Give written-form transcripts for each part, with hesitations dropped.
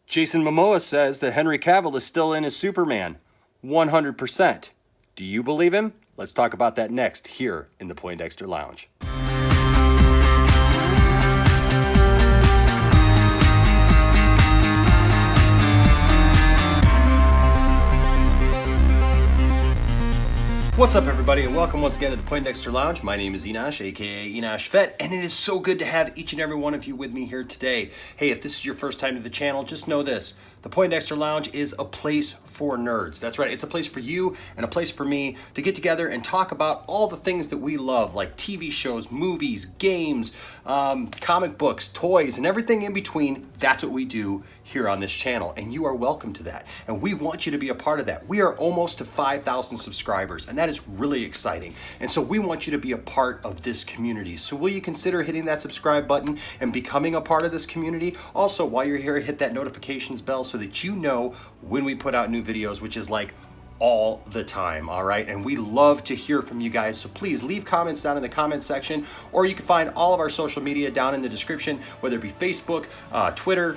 Jason Momoa says that Henry Cavill is still in as Superman. 100%. Do you believe him? Let's talk about that next here in the Poindexter Lounge. What's up, everybody, and welcome once again to the Poindexter Lounge. My name is Enosh, aka Enosh Fett, and it is so good to have each and every one of you with me here today. Hey, if this is your first time to the channel, just know this. The Poindexter Lounge is a place for nerds. That's right, it's a place for you and a place for me to get together and talk about all the things that we love, like TV shows, movies, games, comic books, toys, and everything in between. That's what we do here on this channel, and you are welcome to that. And we want you to be a part of that. We are almost to 5,000 subscribers, and that is really exciting. And so we want you to be a part of this community. So will you consider hitting that subscribe button and becoming a part of this community? Also, while you're here, hit that notifications bell so that you know when we put out new videos, which is like all the time, all right? And we love to hear from you guys, so please leave comments down in the comment section, or you can find all of our social media down in the description, whether it be Facebook, Twitter,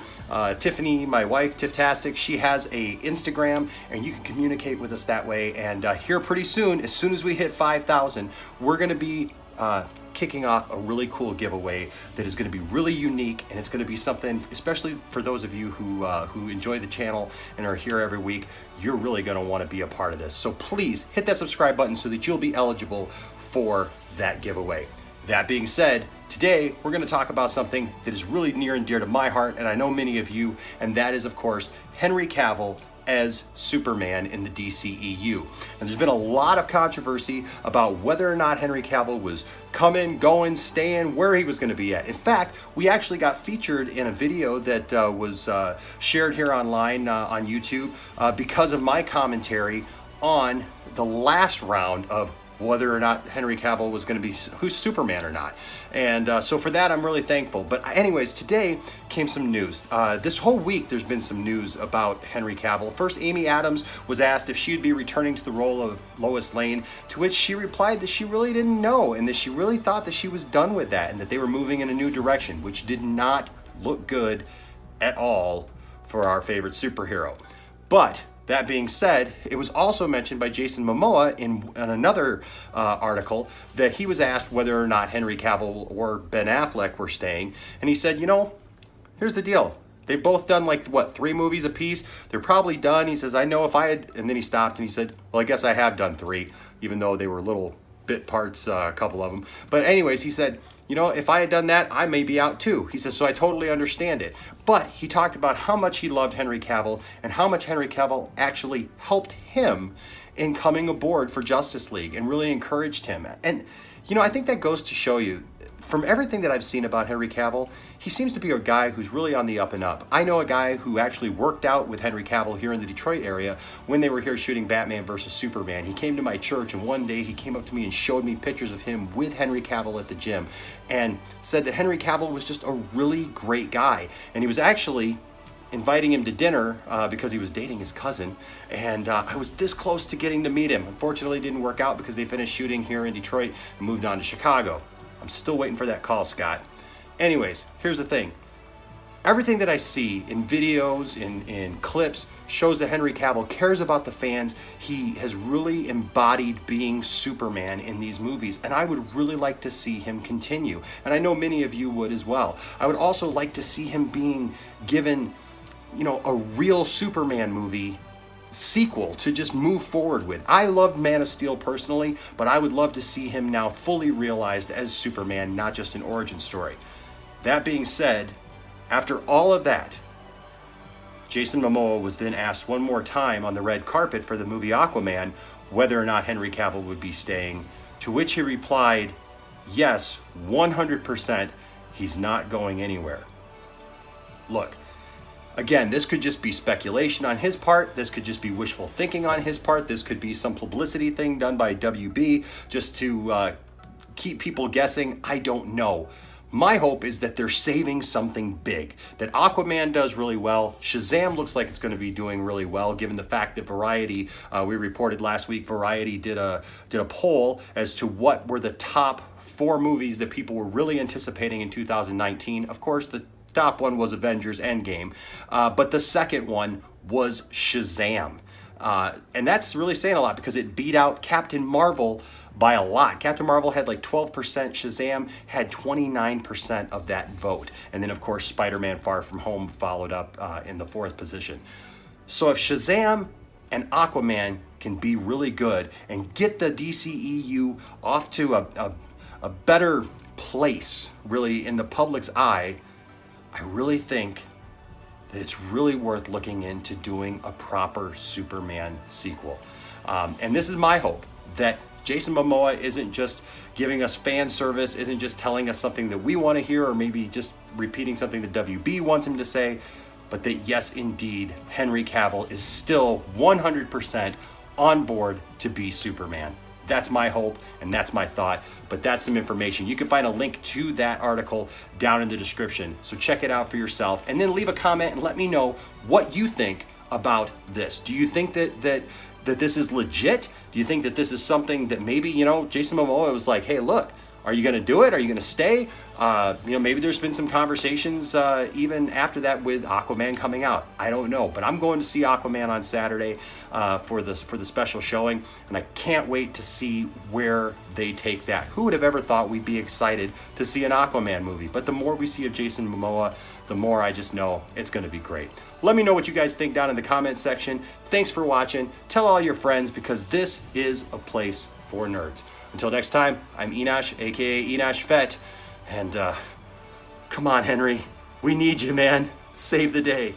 Tiffany, my wife, Tifftastic, she has a Instagram, and you can communicate with us that way. And here pretty soon as we hit 5,000, we're gonna be kicking off a really cool giveaway that is going to be really unique, and it's going to be something, especially for those of you who enjoy the channel and are here every week. You're really going to want to be a part of this. So please hit that subscribe button so that you'll be eligible for that giveaway. That being said, today we're going to talk about something that is really near and dear to my heart, and I know many of you, and that is, of course, Henry Cavill as Superman in the DCEU. And there's been a lot of controversy about whether or not Henry Cavill was coming, going, staying, where he was going to be at. In fact, we actually got featured in a video that was shared here online on YouTube because of my commentary on the last round of whether or not Henry Cavill was going to be who's Superman or not. And so for that, I'm really thankful. But anyways, today came some news. This whole week, there's been some news about Henry Cavill. First, Amy Adams was asked if she'd be returning to the role of Lois Lane, to which she replied that she really didn't know, and that she really thought that she was done with that, and that they were moving in a new direction, which did not look good at all for our favorite superhero. But that being said, it was also mentioned by Jason Momoa in another article that he was asked whether or not Henry Cavill or Ben Affleck were staying. And he said, you know, here's the deal. They've both done like, what, 3 movies apiece? They're probably done. He says, I know if I had, and then he stopped and he said, well, I guess I have done 3, even though they were little bit parts, a couple of them. But anyways, he said, you know, if I had done that, I may be out too. He says, so I totally understand it. But he talked about how much he loved Henry Cavill and how much Henry Cavill actually helped him in coming aboard for Justice League and really encouraged him. And, you know, I think that goes to show you, from everything that I've seen about Henry Cavill, he seems to be a guy who's really on the up and up. I know a guy who actually worked out with Henry Cavill here in the Detroit area when they were here shooting Batman versus Superman. He came to my church, and one day he came up to me and showed me pictures of him with Henry Cavill at the gym and said that Henry Cavill was just a really great guy. And he was actually inviting him to dinner because he was dating his cousin, and I was this close to getting to meet him. Unfortunately, it didn't work out because they finished shooting here in Detroit and moved on to Chicago. I'm still waiting for that call, Scott. Anyways, here's the thing. Everything that I see in videos, in clips, shows that Henry Cavill cares about the fans. He has really embodied being Superman in these movies, and I would really like to see him continue. And I know many of you would as well. I would also like to see him being given, you know, a real Superman movie sequel to just move forward with. I loved Man of Steel personally, but I would love to see him now fully realized as Superman, not just an origin story. That being said, after all of that, Jason Momoa was then asked one more time on the red carpet for the movie Aquaman whether or not Henry Cavill would be staying, to which he replied, yes, 100%, he's not going anywhere. Look, again, this could just be speculation on his part. This could just be wishful thinking on his part. This could be some publicity thing done by WB just to keep people guessing. I don't know. My hope is that they're saving something big, that Aquaman does really well. Shazam looks like it's going to be doing really well, given the fact that Variety, we reported last week, Variety did a poll as to what were the top 4 movies that people were really anticipating in 2019. Of course, the top one was Avengers Endgame, but the second one was Shazam. And that's really saying a lot because it beat out Captain Marvel by a lot. Captain Marvel had like 12%, Shazam had 29% of that vote. And then, of course, Spider-Man Far From Home followed up in the 4th position. So if Shazam and Aquaman can be really good and get the DCEU off to a better place, really, in the public's eye, I really think that it's really worth looking into doing a proper Superman sequel. And this is my hope, that Jason Momoa isn't just giving us fan service, isn't just telling us something that we want to hear, or maybe just repeating something that WB wants him to say, but that yes, indeed, Henry Cavill is still 100% on board to be Superman. That's my hope and that's my thought, but that's some information. You can find a link to that article down in the description, so check it out for yourself, and then leave a comment and let me know what you think about this. Do you think that this is legit? Do you think that this is something that maybe, you know, Jason Momoa was like, hey, look, are you going to do it? Are you going to stay? You know, maybe there's been some conversations even after that with Aquaman coming out. I don't know, but I'm going to see Aquaman on Saturday for the special showing, and I can't wait to see where they take that. Who would have ever thought we'd be excited to see an Aquaman movie? But the more we see of Jason Momoa, the more I just know it's going to be great. Let me know what you guys think down in the comment section. Thanks for watching. Tell all your friends, because this is a place for nerds. Until next time, I'm Enosh, aka Enosh Fett, and come on, Henry, we need you, man. Save the day.